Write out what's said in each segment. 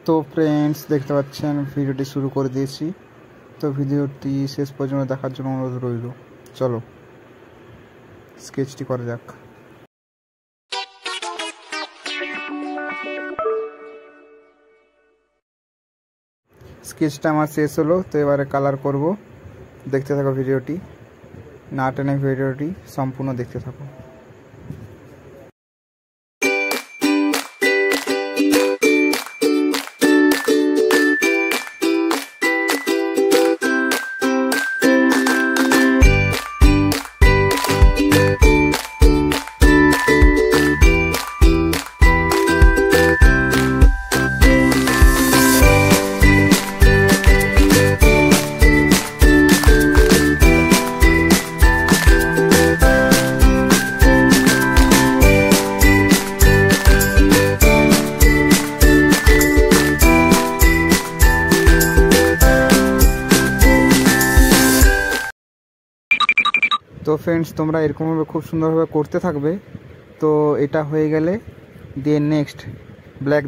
তো ফ্রেন্ডস দেখতে পাচ্ছেন ভিডিওটি শুরু করে দিয়েছি। তো ভিডিওটি শেষ পর্যন্ত দেখার জন্য অনুরোধ রইল। চলো স্কেচটি করা যাক। স্কেচটা আমার শেষ হলো। তো এবারে কালার করব। দেখতে থাকো ভিডিওটি, না টেনে ভিডিওটি সম্পূর্ণ দেখতে থাকো। তো ফ্রেন্ডস তোমরা এরকমভাবে খুব সুন্দরভাবে করতে থাকবে। তো এটা হয়ে গেলে দিয়ে নেক্সট ব্ল্যাক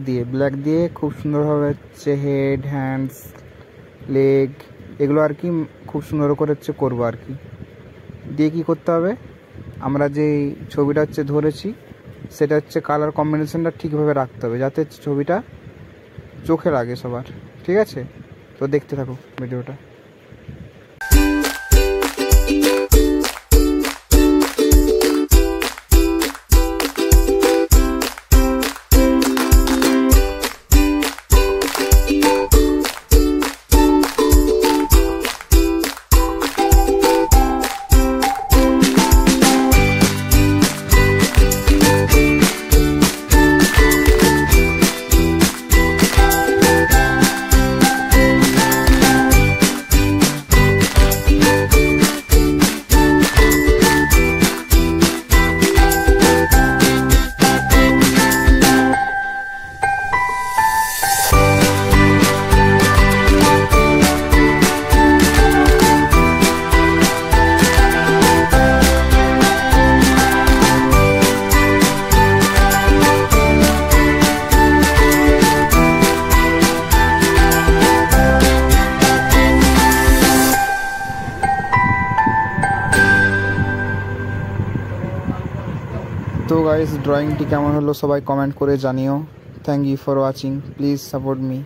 দিয়ে খুব সুন্দরভাবে হচ্ছে হেড, হ্যান্ডস, লেগ এগুলো আর কি খুব সুন্দর করে হচ্ছে করবো আর কি। দিয়ে কি করতে হবে, আমরা যেই ছবিটা হচ্ছে ধরেছি সেটা হচ্ছে কালার কম্বিনেশনটা ঠিকভাবে রাখতে হবে যাতে ছবিটা চোখে লাগে সবার। ঠিক আছে, তো দেখতে থাকো ভিডিওটা। তো গাইস ড্রয়িংটি কেমন হলো সবাই কমেন্ট করে জানিও। Thank you for watching, please support me.